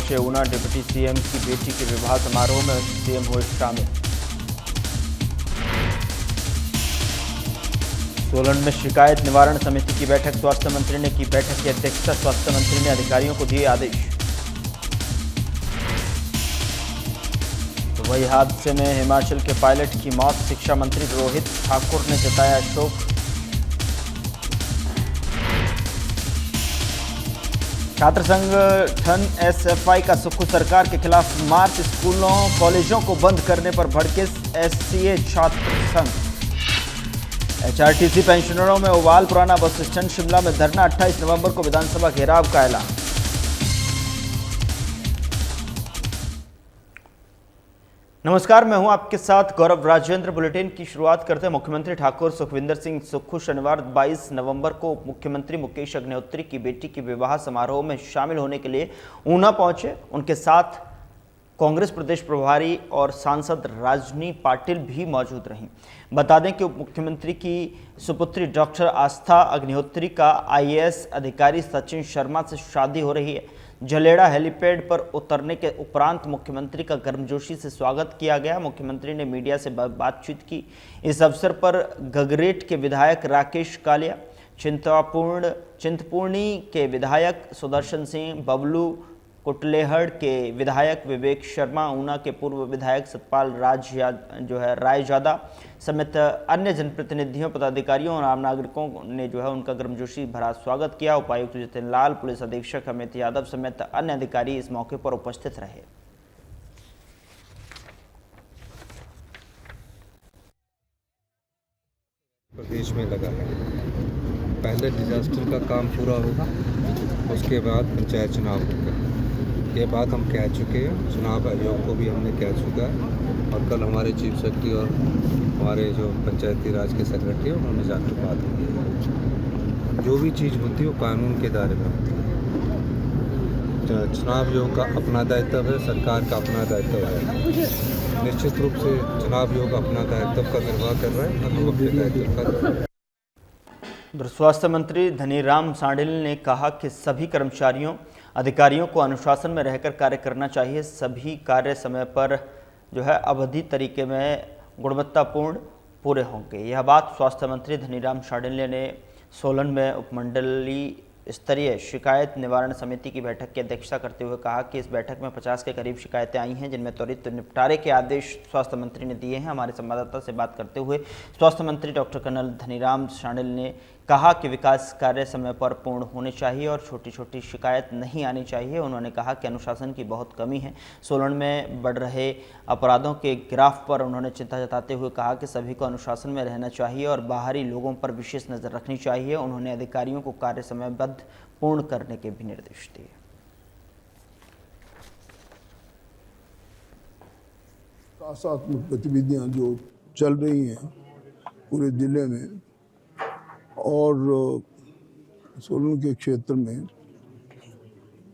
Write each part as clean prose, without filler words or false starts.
पहुंचे Una. Deputy CM की बेटी के विवाह समारोह में सीएम हुए शामिल। सोलन में शिकायत निवारण समिति की बैठक, स्वास्थ्य मंत्री ने की बैठक की अध्यक्षता। स्वास्थ्य मंत्री ने अधिकारियों को दिए आदेश। तो वही हादसे में हिमाचल के पायलट की मौत, शिक्षा मंत्री रोहित ठाकुर ने जताया शोक। छात्र संगठन एसएफआई का सुक्खू सरकार के खिलाफ मार्च, स्कूलों कॉलेजों को बंद करने पर भड़के एससीए छात्र संघ। एचआरटीसी पेंशनरों में उबाल, पुराना बस स्टैंड शिमला में धरना, 28 नवंबर को विधानसभा घेराव का ऐलान। नमस्कार, मैं हूं आपके साथ गौरव राजेंद्र। बुलेटिन की शुरुआत करते हैं। मुख्यमंत्री ठाकुर सुखविंदर सिंह सुक्खू शनिवार 22 नवंबर को मुख्यमंत्री मुकेश अग्निहोत्री की बेटी के विवाह समारोह में शामिल होने के लिए ऊना पहुंचे। उनके साथ कांग्रेस प्रदेश प्रभारी और सांसद राजनी पाटिल भी मौजूद रहीं। बता दें कि उप मुख्यमंत्री की सुपुत्री डॉक्टर आस्था अग्निहोत्री का आईएएस अधिकारी सचिन शर्मा से शादी हो रही है। जलेड़ा हेलीपैड पर उतरने के उपरांत मुख्यमंत्री का गर्मजोशी से स्वागत किया गया। मुख्यमंत्री ने मीडिया से बातचीत की। इस अवसर पर गगरेट के विधायक राकेश कालिया, चिंतपूर्णी के विधायक सुदर्शन सिंह, बबलू कुटलेहड़ के विधायक विवेक शर्मा, ऊना के पूर्व विधायक सतपाल रायजादा समेत अन्य जनप्रतिनिधियों, पदाधिकारियों और आम नागरिकों ने उनका गर्मजोशी भरा स्वागत किया। उपायुक्त जितिन लाल, पुलिस अधीक्षक अमित यादव समेत अन्य अधिकारी इस मौके पर उपस्थित रहे। प्रदेश में लगा है, पहले डिजास्टर का काम पूरा होगा, उसके बाद पंचायत चुनाव होगा। ये बात हम कह चुके हैं, चुनाव आयोग को भी हमने कह चुका है और कल हमारे चीफ सेक्रेटरी और हमारे जो पंचायती राज के सेक्रेटरी हैं उन्होंने जाकर बात की है। जो भी चीज़ होती है वो कानून के दायरे में होती है। चुनाव आयोग का अपना दायित्व है, सरकार का अपना दायित्व है। निश्चित रूप से चुनाव आयोग अपना दायित्व का निर्वाह कर रहा है और हम अपने दायित्व का। स्वास्थ्य मंत्री धनीराम शांडिल ने कहा कि सभी कर्मचारियों अधिकारियों को अनुशासन में रहकर कार्य करना चाहिए। सभी कार्य समय पर अवधि तरीके में गुणवत्तापूर्ण पूरे होंगे। यह बात स्वास्थ्य मंत्री धनीराम शांडिल ने सोलन में उपमंडलीय स्तरीय शिकायत निवारण समिति की बैठक की अध्यक्षता करते हुए कहा कि इस बैठक में 50 के करीब शिकायतें आई हैं, जिनमें त्वरित निपटारे के आदेश स्वास्थ्य मंत्री ने दिए हैं। हमारे संवाददाता से बात करते हुए स्वास्थ्य मंत्री डॉक्टर कर्नल धनीराम शांडिल ने कहा कि विकास कार्य समय पर पूर्ण होने चाहिए और छोटी छोटी शिकायत नहीं आनी चाहिए। उन्होंने कहा कि अनुशासन की बहुत कमी है। सोलन में बढ़ रहे अपराधों के ग्राफ पर उन्होंने चिंता जताते हुए कहा कि सभी को अनुशासन में रहना चाहिए और बाहरी लोगों पर विशेष नज़र रखनी चाहिए। उन्होंने अधिकारियों को कार्य समयबद्ध पूर्ण करने के भी निर्देश दिए। विकासात्मक गतिविधियां जो चल रही हैं पूरे जिले में और सोलन के क्षेत्र में,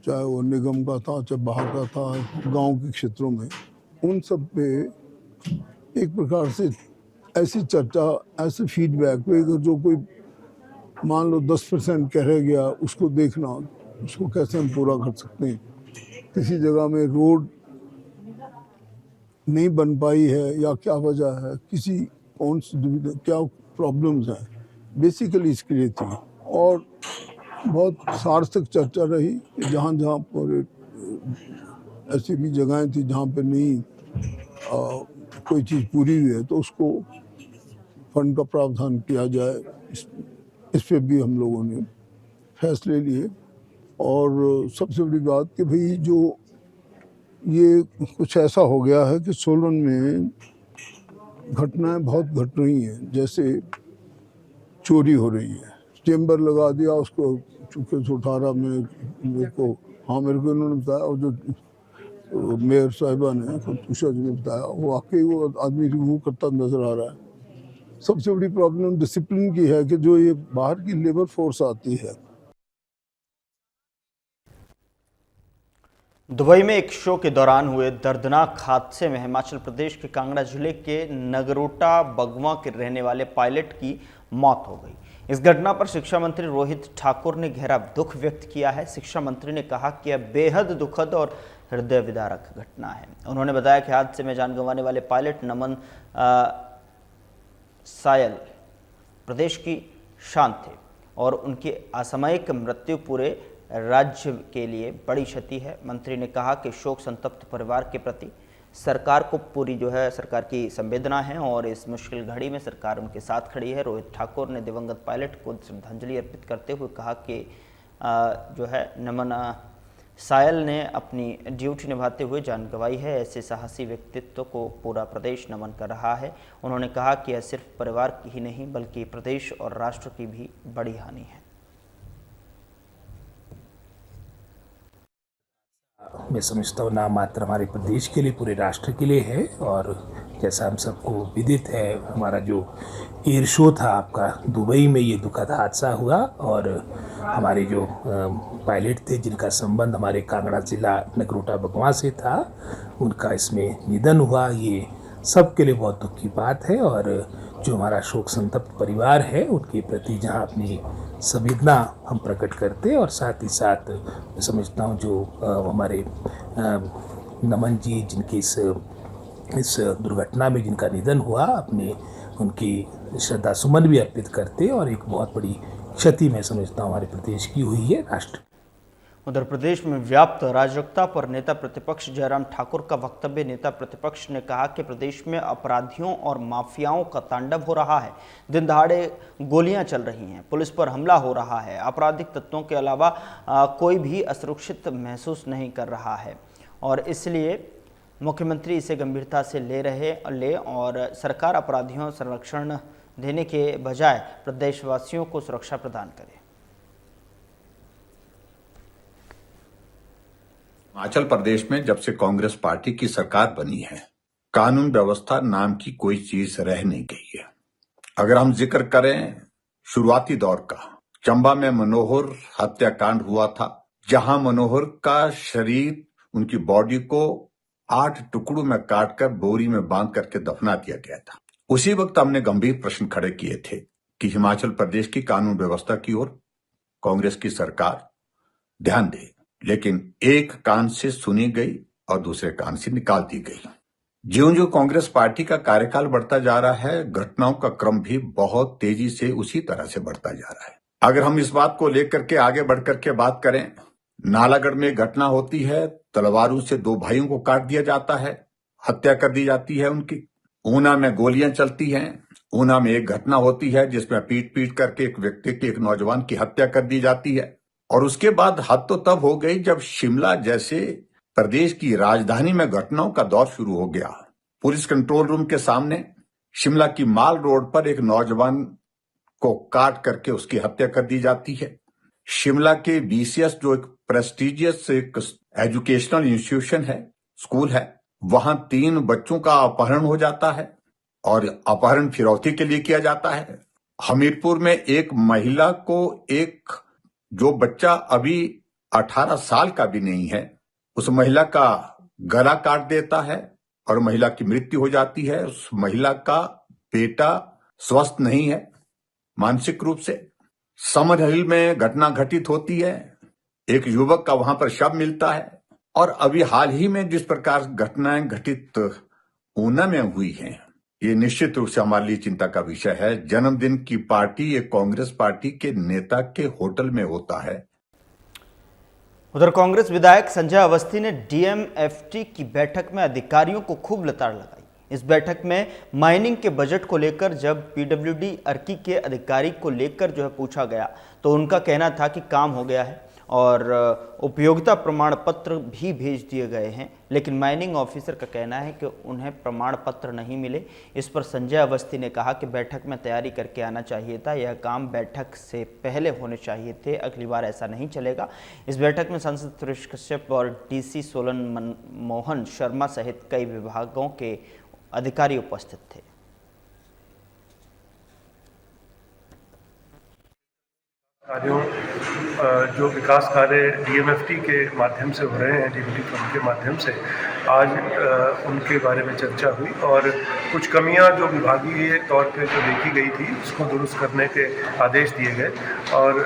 चाहे वो निगम का था, चाहे बाहर का था, गांव के क्षेत्रों में, उन सब पे एक प्रकार से ऐसी चर्चा, ऐसे फीडबैक पे अगर जो कोई मान लो 10% कह रह गया, उसको देखना, उसको कैसे हम पूरा कर सकते हैं। किसी जगह में रोड नहीं बन पाई है या क्या वजह है, किसी कौन सी क्या प्रॉब्लम्स हैं, बेसिकली इसके लिए थी। और बहुत सार्थक चर्चा रही कि जहाँ जहाँ पर ऐसी भी जगहें थी जहाँ पर नहीं कोई चीज़ पूरी हुई है तो उसको फंड का प्रावधान किया जाए। इस पे भी हम लोगों ने फैसले लिए। और सबसे बड़ी बात कि भाई जो ये कुछ ऐसा हो गया है कि सोलन में घटनाएं बहुत घट रही हैं, जैसे चोरी हो रही है, चेम्बर लगा दिया उसको, चुपके से उठा रहा, मेरे को इन्होंने बताया, और जो मेयर साहिबा ने उषा जी ने बताया, वो वाकई वो आदमी रिमूव करता नजर आ रहा है। सबसे बड़ी प्रॉब्लम डिसिप्लिन की है कि जो ये बाहर की लेबर फोर्स आती है। दुबई में एक शो के दौरान हुए दर्दनाक हादसे में हिमाचल प्रदेश के कांगड़ा जिले के नगरोटा बगवां के रहने वाले पायलट की मौत हो गई। इस घटना पर शिक्षा मंत्री रोहित ठाकुर ने गहरा दुख व्यक्त किया है। शिक्षा मंत्री ने कहा कि यह बेहद दुखद और हृदय विदारक घटना है। उन्होंने बताया कि हादसे में जान गंवाने वाले पायलट नमन सायल प्रदेश की शान थे और उनकी असामयिक मृत्यु पूरे राज्य के लिए बड़ी क्षति है। मंत्री ने कहा कि शोक संतप्त परिवार के प्रति सरकार को पूरी सरकार की संवेदना है और इस मुश्किल घड़ी में सरकार उनके साथ खड़ी है। रोहित ठाकुर ने दिवंगत पायलट को श्रद्धांजलि अर्पित करते हुए कहा कि नमन सायल ने अपनी ड्यूटी निभाते हुए जान गंवाई है। ऐसे साहसी व्यक्तित्व को पूरा प्रदेश नमन कर रहा है। उन्होंने कहा कि यह सिर्फ परिवार की ही नहीं बल्कि प्रदेश और राष्ट्र की भी बड़ी हानि है। मैं समझता हूँ नाम मात्र हमारे प्रदेश के लिए, पूरे राष्ट्र के लिए है। और जैसा हम सबको विदित है, हमारा जो एयर शो था आपका दुबई में, ये दुखद हादसा हुआ और हमारे जो पायलट थे जिनका संबंध हमारे कांगड़ा जिला नगरोटा बगवां से था, उनका इसमें निधन हुआ। ये सबके लिए बहुत दुख की बात है और जो हमारा शोक संतप्त परिवार है उनके प्रति जहाँ अपनी संवेदना हम प्रकट करते हैं और साथ ही साथ मैं समझता हूँ जो हमारे नमन जी जिनकी इस दुर्घटना में जिनका निधन हुआ, अपने उनकी श्रद्धा सुमन भी अर्पित करते और एक बहुत बड़ी क्षति मैं समझता हूँ हमारे प्रदेश की हुई है, राष्ट्र। उधर प्रदेश में व्याप्त अराजकता पर नेता प्रतिपक्ष जयराम ठाकुर का वक्तव्य। नेता प्रतिपक्ष ने कहा कि प्रदेश में अपराधियों और माफियाओं का तांडव हो रहा है। दिन दहाड़े गोलियां चल रही हैं, पुलिस पर हमला हो रहा है। आपराधिक तत्वों के अलावा कोई भी असुरक्षित महसूस नहीं कर रहा है और इसलिए मुख्यमंत्री इसे गंभीरता से ले और सरकार अपराधियों संरक्षण देने के बजाय प्रदेशवासियों को सुरक्षा प्रदान करे। हिमाचल प्रदेश में जब से कांग्रेस पार्टी की सरकार बनी है, कानून व्यवस्था नाम की कोई चीज रह नहीं गई है। अगर हम जिक्र करें शुरुआती दौर का, चंबा में मनोहर हत्याकांड हुआ था, जहां मनोहर का शरीर, उनकी बॉडी को 8 टुकड़ों में काटकर बोरी में बांध करके दफना दिया गया था। उसी वक्त हमने गंभीर प्रश्न खड़े किए थे कि हिमाचल प्रदेश की कानून व्यवस्था की ओर कांग्रेस की सरकार ध्यान दे, लेकिन एक कान से सुनी गई और दूसरे कान से निकाल दी गई। ज्यों-ज्यों कांग्रेस पार्टी का कार्यकाल बढ़ता जा रहा है, घटनाओं का क्रम भी बहुत तेजी से उसी तरह से बढ़ता जा रहा है। अगर हम इस बात को लेकर के आगे बढ़कर के बात करें, नालागढ़ में घटना होती है, तलवारों से 2 भाइयों को काट दिया जाता है, हत्या कर दी जाती है उनकी। ऊना में गोलियां चलती हैं। ऊना में एक घटना होती है जिसमें पीट करके एक व्यक्ति की, एक नौजवान की हत्या कर दी जाती है। और उसके बाद हद तो तब हो गई जब शिमला जैसे प्रदेश की राजधानी में घटनाओं का दौर शुरू हो गया। पुलिस कंट्रोल रूम के सामने शिमला की माल रोड पर एक नौजवान को काट करके उसकी हत्या कर दी जाती है। शिमला के बीसीएस जो एक प्रेस्टिजियस एक एजुकेशनल इंस्टीट्यूशन है, स्कूल है, वहां 3 बच्चों का अपहरण हो जाता है और अपहरण फिरौती के लिए किया जाता है। हमीरपुर में एक महिला को एक जो बच्चा अभी 18 साल का भी नहीं है, उस महिला का गला काट देता है और महिला की मृत्यु हो जाती है। उस महिला का बेटा स्वस्थ नहीं है मानसिक रूप से। समर हिल में घटना घटित होती है, एक युवक का वहां पर शव मिलता है। और अभी हाल ही में जिस प्रकार घटनाएं घटित ऊना में हुई हैं, ये निश्चित रूप से हमारे लिए चिंता का विषय है। जन्मदिन की पार्टी एक कांग्रेस पार्टी के नेता के होटल में होता है। उधर कांग्रेस विधायक संजय अवस्थी ने डीएमएफटी की बैठक में अधिकारियों को खूब लताड़ लगाई। इस बैठक में माइनिंग के बजट को लेकर जब पीडब्ल्यूडी अर्की के अधिकारी को लेकर पूछा गया तो उनका कहना था कि काम हो गया है और उपयोगिता प्रमाण पत्र भी भेज दिए गए हैं, लेकिन माइनिंग ऑफिसर का कहना है कि उन्हें प्रमाण पत्र नहीं मिले। इस पर संजय अवस्थी ने कहा कि बैठक में तैयारी करके आना चाहिए था, यह काम बैठक से पहले होने चाहिए थे, अगली बार ऐसा नहीं चलेगा। इस बैठक में सांसद सुरेश कश्यप और डीसी सोलन मनमोहन शर्मा सहित कई विभागों के अधिकारी उपस्थित थे। कार्यों जो विकास कार्य डीएमएफटी के माध्यम से हो रहे हैं, डीबीटी फंड के माध्यम से, आज उनके बारे में चर्चा हुई और कुछ कमियां जो विभागीय तौर पे जो देखी गई थी उसको दुरुस्त करने के आदेश दिए गए और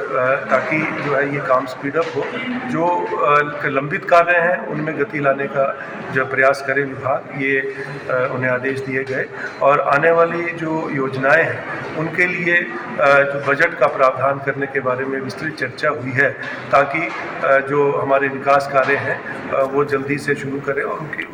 ताकि जो है ये काम स्पीड अप हो, जो लंबित कार्य हैं उनमें गति लाने का जो प्रयास करे विभाग, ये उन्हें आदेश दिए गए और आने वाली जो योजनाएं हैं उनके लिए जो बजट का प्रावधान करने के बारे में विस्तृत चर्चा हुई है, ताकि जो हमारे विकास कार्य हैं वो जल्दी से शुरू करें और उनकी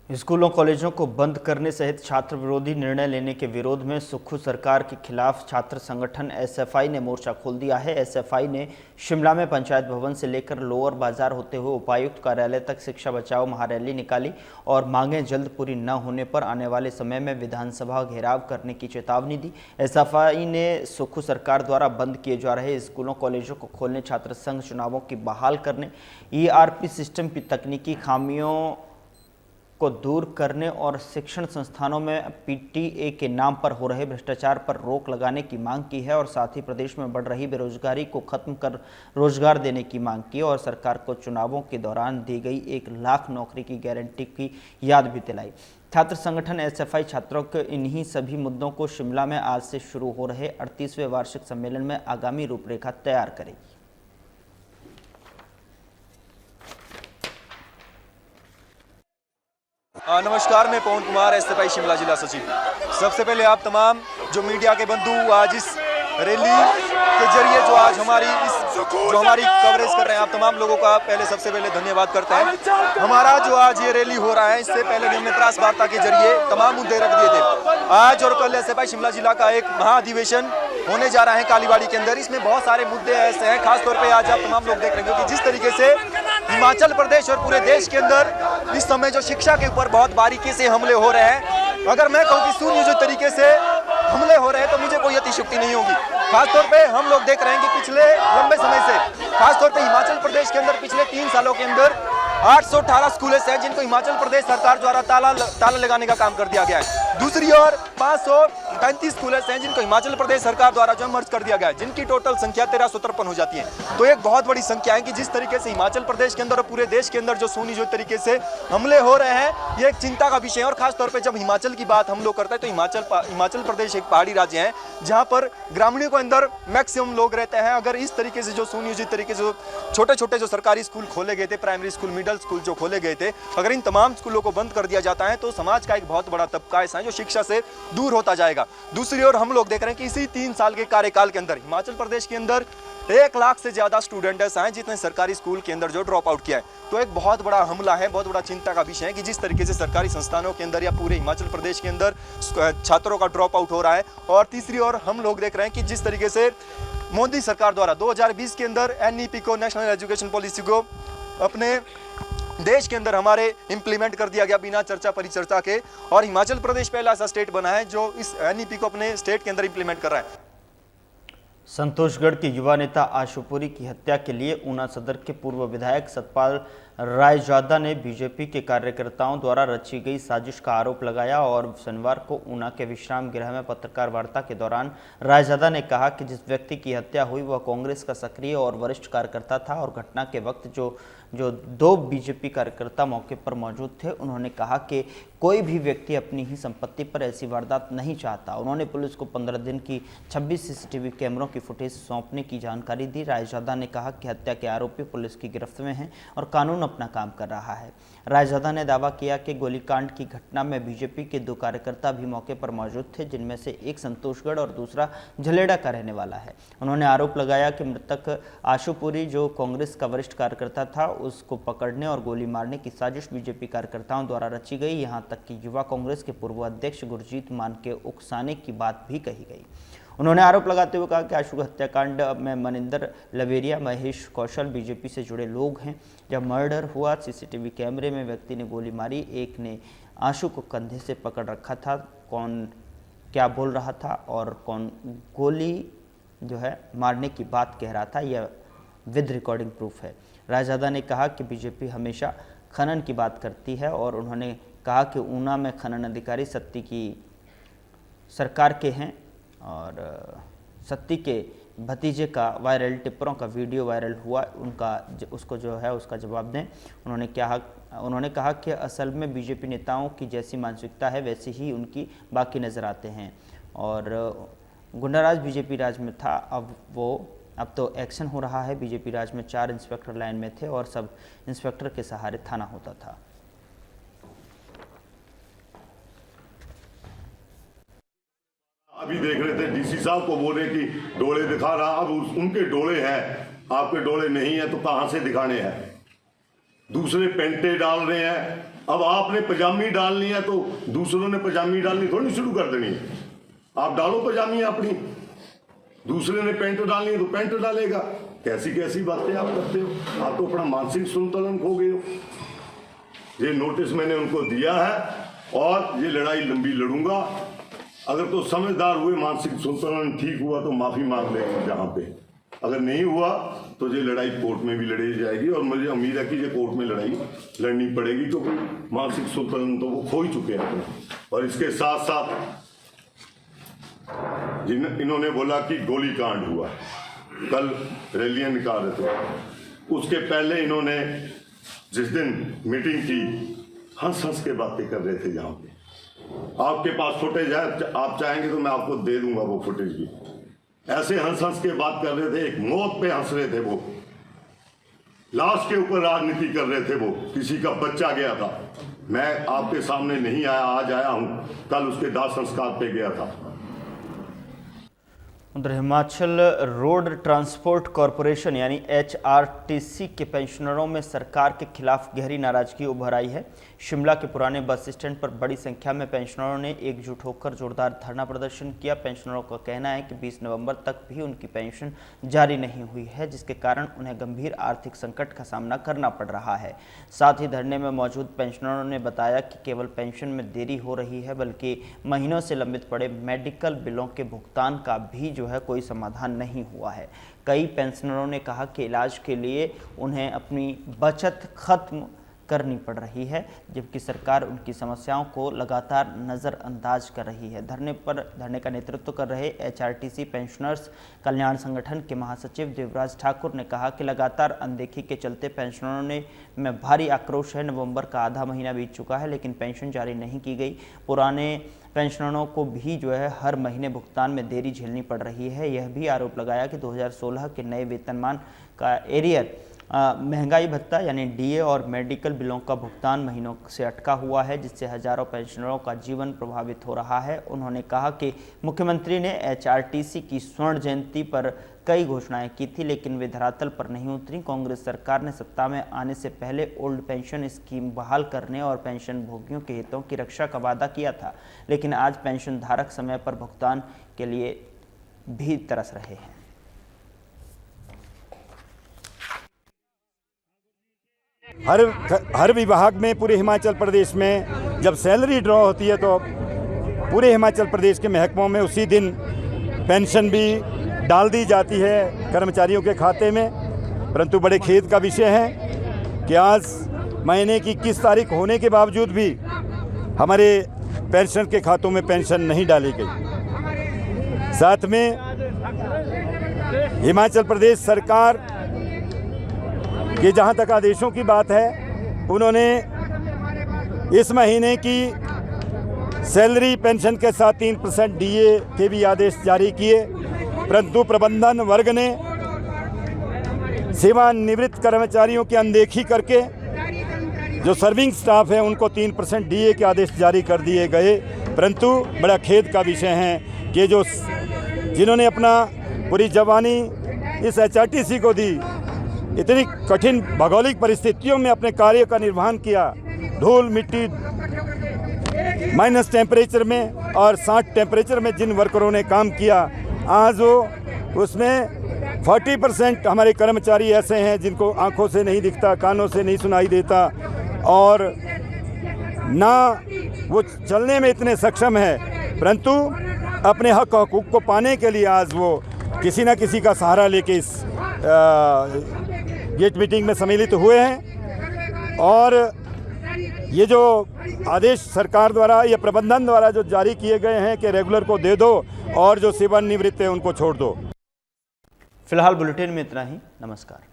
स्कूलों कॉलेजों को बंद करने सहित छात्र विरोधी निर्णय लेने के विरोध में सुक्खू सरकार के खिलाफ छात्र संगठन एसएफआई ने मोर्चा खोल दिया है। एसएफआई ने शिमला में पंचायत भवन से लेकर लोअर बाजार होते हुए उपायुक्त कार्यालय तक शिक्षा बचाओ महारैली निकाली और मांगें जल्द पूरी न होने पर आने वाले समय में विधानसभा घेराव करने की चेतावनी दी। एसएफआई ने सुक्खू सरकार द्वारा बंद किए जा रहे स्कूलों कॉलेजों को खोलने, छात्र संघ चुनावों की बहाल करने, ईआरपी सिस्टम की तकनीकी खामियों को दूर करने और शिक्षण संस्थानों में पीटीए के नाम पर हो रहे भ्रष्टाचार पर रोक लगाने की मांग की है और साथ ही प्रदेश में बढ़ रही बेरोजगारी को खत्म कर रोजगार देने की मांग की और सरकार को चुनावों के दौरान दी गई 1 लाख नौकरी की गारंटी की याद भी दिलाई। छात्र संगठन एसएफआई छात्रों के इन्हीं सभी मुद्दों को शिमला में आज से शुरू हो रहे 38वें वार्षिक सम्मेलन में आगामी रूपरेखा तैयार करेगी। नमस्कार, मैं पवन कुमार, एसएफआई शिमला जिला सचिव। सबसे पहले आप तमाम जो मीडिया के बंधु आज इस रैली के जरिए जो आज हमारी कवरेज कर रहे हैं, आप तमाम लोगों का सबसे पहले धन्यवाद करते हैं। हमारा जो आज ये रैली हो रहा है, इससे पहले भी हमने प्रेस वार्ता के जरिए तमाम मुद्दे रख दिए थे। आज और कल एसएफआई शिमला जिला का एक महाधिवेशन होने जा रहा है कालीबाड़ी के अंदर। इसमें बहुत सारे मुद्दे ऐसे हैं, खासतौर पर आज आप तमाम लोग देख रहे हैं कि जिस तरीके से हिमाचल प्रदेश और पूरे देश के अंदर इस समय जो शिक्षा के ऊपर बहुत बारीकी से हमले हो रहे हैं, अगर मैं कहूँ कि सुनियोजित तरीके से हमले हो रहे हैं तो मुझे कोई अतिशयोक्ति नहीं होगी। खासतौर पे हम लोग देख रहे हैं कि पिछले लंबे समय से खासतौर पे हिमाचल प्रदेश के अंदर पिछले 3 सालों के अंदर 818 स्कूल हैं जिनको हिमाचल प्रदेश सरकार द्वारा ताला लगाने का काम कर दिया गया है। दूसरी ओर 535 स्कूल हैं जिनको हिमाचल प्रदेश सरकार द्वारा जो मर्ज कर दिया गया है, जिनकी टोटल संख्या 1353 हो जाती है। तो एक बहुत बड़ी संख्या है कि जिस तरीके से हिमाचल प्रदेश के अंदर और पूरे देश के अंदर जो सुनियोजित तरीके से हमले हो रहे हैं, ये एक चिंता का विषय है। और खासतौर पर जब हिमाचल की बात हम लोग करते हैं तो हिमाचल प्रदेश एक पहाड़ी राज्य है जहाँ पर ग्रामीणों के अंदर मैक्सिमम लोग रहते हैं। अगर इस तरीके से जो सुनियोजित तरीके से छोटे छोटे जो सरकारी स्कूल खोले गए थे, प्राइमरी स्कूल, मिडिल स्कूल जो खोले गए थे, अगर इन तमाम स्कूलों को बंद कर दिया जाता है तो समाज का एक बहुत बड़ा तबका ऐसा है जो शिक्षा से दूर होता जाएगा। दूसरी ओर हम लोग देख रहे हैं कि इसी 3 साल के कार्यकाल के अंदर हिमाचल प्रदेश के अंदर 1 लाख से ज्यादा स्टूडेंट ऐसा हैं जितने सरकारी स्कूल के अंदर जो ड्रॉप आउट किया है। तो एक बहुत बड़ा हमला है, बहुत बड़ा चिंता का विषय है कि जिस तरीके से सरकारी संस्थानों के अंदर या पूरे हिमाचल प्रदेश के अंदर छात्रों का ड्रॉप आउट हो रहा है। और तीसरी ओर हम लोग देख रहे हैं कि जिस तरीके से मोदी सरकार द्वारा 2020 के अंदर एनईपी को, नेशनल एजुकेशन पॉलिसी को अपने देश के अंदर हमारे इंप्लीमेंट कर दिया गया बिना चर्चा परिचर्चा के, और हिमाचल प्रदेश पहला ऐसा स्टेट बना है जो इस एनईपी को अपने स्टेट के अंदर इंप्लीमेंट कर रहा है। संतोषगढ़ के युवा नेता आशुपुरी की हत्या के लिए ऊना सदर के पूर्व विधायक सतपाल रायजादा ने बीजेपी के कार्यकर्ताओं द्वारा रची गई साजिश का आरोप लगाया और शनिवार को ऊना के विश्राम गृह में पत्रकार वार्ता के दौरान रायजादा ने कहा कि जिस व्यक्ति की हत्या हुई वह कांग्रेस का सक्रिय और वरिष्ठ कार्यकर्ता था और घटना के वक्त जो 2 बीजेपी कार्यकर्ता मौके पर मौजूद थे। उन्होंने कहा कि कोई भी व्यक्ति अपनी ही संपत्ति पर ऐसी वारदात नहीं चाहता। उन्होंने पुलिस को 15 दिन की 26 सीसीटीवी कैमरों की फुटेज सौंपने की जानकारी दी। रायजादा ने कहा कि हत्या के आरोपी पुलिस की गिरफ्त में हैं और कानून अपना काम कर रहा है। रायजादा ने दावा किया कि गोलीकांड की घटना में बीजेपी के 2 कार्यकर्ता भी मौके पर मौजूद थे, जिनमें से एक संतोषगढ़ और दूसरा झलेड़ा का रहने वाला है। उन्होंने आरोप लगाया कि मृतक आशुपुरी जो कांग्रेस का वरिष्ठ कार्यकर्ता था, उसको पकड़ने और गोली मारने की साजिश बीजेपी कार्यकर्ताओं द्वारा रची गई। यहां तक कि युवा कांग्रेस के पूर्व अध्यक्ष गुरजीत मान के उकसाने की बात भी कही गई। उन्होंने आरोप लगाते हुए कहा कि आशु हत्याकांड में मनिंदर लवेरिया, महेश कौशल बीजेपी से जुड़े लोग हैं। जब मर्डर हुआ, सीसीटीवी कैमरे में व्यक्ति ने गोली मारी, एक ने आशु को कंधे से पकड़ रखा था। कौन क्या बोल रहा था और कौन गोली जो है मारने की बात कह रहा था, यह विद रिकॉर्डिंग प्रूफ है। रायजादा ने कहा कि बीजेपी हमेशा खनन की बात करती है और उन्होंने कहा कि ऊना में खनन अधिकारी सत्ती की सरकार के हैं और सत्ती के भतीजे का वायरल टिप्परों का वीडियो वायरल हुआ, उसको जो है उसका जवाब दें। उन्होंने उन्होंने कहा कि असल में बीजेपी नेताओं की जैसी मानसिकता है वैसे ही उनकी बाकी नज़र आते हैं और गुंडाराज बीजेपी राज में था, अब तो एक्शन हो रहा है। बीजेपी राज में 4 इंस्पेक्टर लाइन में थे और सब इंस्पेक्टर के सहारे थाना होता था। अभी देख रहे थे डीसी साहब को बोले कि डोले दिखा रहा, अब उनके डोले हैं, आपके डोले नहीं है तो कहां से दिखाने हैं। दूसरे पेंटे डाल रहे हैं, अब आपने पजामी डालनी है तो दूसरों ने पजामी डालनी थोड़ी शुरू कर देनी है। आप डालो पजामी अपनी, दूसरे ने पेंट डालनी है तो पेंट डालेगा। कैसी कैसी बातें आप करते हो, आप तो अपना मानसिक संतुलन खो गए हो। ये नोटिस मैंने उनको दिया है और ये लड़ाई लंबी लड़ूंगा। अगर तो समझदार हुए, मानसिक संतुलन ठीक हुआ तो माफी मांग लेंगे जहां पे, अगर नहीं हुआ तो ये लड़ाई कोर्ट में भी लड़ी जाएगी और मुझे उम्मीद है कि ये कोर्ट में लड़ाई लड़नी पड़ेगी क्योंकि मानसिक संतुलन तो वो खो ही चुके हैं अपने। और इसके साथ साथ इन्होंने बोला कि गोली कांड हुआ, कल रैलियां निकाल रहे थे, उसके पहले इन्होंने जिस दिन मीटिंग की हंस हंस के बातें कर रहे थे। यहाँ पे आपके पास फुटेज है, आप चाहेंगे तो मैं आपको दे दूंगा वो फुटेज भी। ऐसे हंस हंस के बात कर रहे थे, एक मौत पे हंस रहे थे, वो लाश के ऊपर राजनीति कर रहे थे, वो किसी का बच्चा गया था। मैं आपके सामने नहीं आया, आज आया हूं, कल उसके दाह संस्कार पे गया था। उधर हिमाचल रोड ट्रांसपोर्ट कॉरपोरेशन यानी HRTC के पेंशनरों में सरकार के खिलाफ गहरी नाराजगी उभर आई है। शिमला के पुराने बस स्टैंड पर बड़ी संख्या में पेंशनरों ने एकजुट होकर जोरदार धरना प्रदर्शन किया। पेंशनरों का कहना है कि 20 नवंबर तक भी उनकी पेंशन जारी नहीं हुई है, जिसके कारण उन्हें गंभीर आर्थिक संकट का सामना करना पड़ रहा है। साथ ही धरने में मौजूद पेंशनरों ने बताया कि केवल पेंशन में देरी हो रही है, बल्कि महीनों से लंबित पड़े मेडिकल बिलों के भुगतान का भी जो है कोई समाधान नहीं हुआ है। कई पेंशनरों ने कहा कि इलाज के लिए उन्हें अपनी बचत खत्म करनी पड़ रही है, जबकि सरकार उनकी समस्याओं को लगातार नज़रअंदाज कर रही है। धरने का नेतृत्व कर रहे HRTC पेंशनर्स कल्याण संगठन के महासचिव देवराज ठाकुर ने कहा कि लगातार अनदेखी के चलते पेंशनरों में भारी आक्रोश है। नवंबर का आधा महीना बीत चुका है लेकिन पेंशन जारी नहीं की गई। पुराने पेंशनरों को भी जो है हर महीने भुगतान में देरी झेलनी पड़ रही है। यह भी आरोप लगाया कि 2016 के नए वेतनमान का एरियर महंगाई भत्ता यानी DA और मेडिकल बिलों का भुगतान महीनों से अटका हुआ है, जिससे हजारों पेंशनरों का जीवन प्रभावित हो रहा है। उन्होंने कहा कि मुख्यमंत्री ने HRTC की स्वर्ण जयंती पर कई घोषणाएं की थी, लेकिन वे धरातल पर नहीं उतरी। कांग्रेस सरकार ने सत्ता में आने से पहले ओल्ड पेंशन स्कीम बहाल करने और पेंशन भोगियों के हितों की रक्षा का वादा किया था, लेकिन आज पेंशन धारक समय पर भुगतान के लिए भी तरस रहे हैं। हर विभाग में पूरे हिमाचल प्रदेश में जब सैलरी ड्रॉ होती है तो पूरे हिमाचल प्रदेश के महकमों में उसी दिन पेंशन भी डाल दी जाती है कर्मचारियों के खाते में। परंतु बड़े खेद का विषय है कि आज महीने की 21 तारीख होने के बावजूद भी हमारे पेंशन के खातों में पेंशन नहीं डाली गई। साथ में हिमाचल प्रदेश सरकार ये जहाँ तक आदेशों की बात है, उन्होंने इस महीने की सैलरी पेंशन के साथ 3% DA के भी आदेश जारी किए, परंतु प्रबंधन वर्ग ने सेवानिवृत्त कर्मचारियों की अनदेखी करके जो सर्विंग स्टाफ है उनको 3% DA के आदेश जारी कर दिए गए। परंतु बड़ा खेद का विषय है कि जिन्होंने अपना पूरी जवानी इस HRTC को दी, इतनी कठिन भौगोलिक परिस्थितियों में अपने कार्य का निर्वहन किया, धूल मिट्टी माइनस टेम्परेचर में और 60 टेम्परेचर में जिन वर्करों ने काम किया, आज वो उसमें 40% हमारे कर्मचारी ऐसे हैं जिनको आंखों से नहीं दिखता, कानों से नहीं सुनाई देता और ना वो चलने में इतने सक्षम है, परंतु अपने हक हकूक़ को पाने के लिए आज वो किसी न किसी का सहारा लेके इस गेट मीटिंग में सम्मिलित हुए हैं। और ये जो आदेश सरकार द्वारा या प्रबंधन द्वारा जो जारी किए गए हैं कि रेगुलर को दे दो और जो सेवानिवृत्त है उनको छोड़ दो। फिलहाल बुलेटिन में इतना ही। नमस्कार।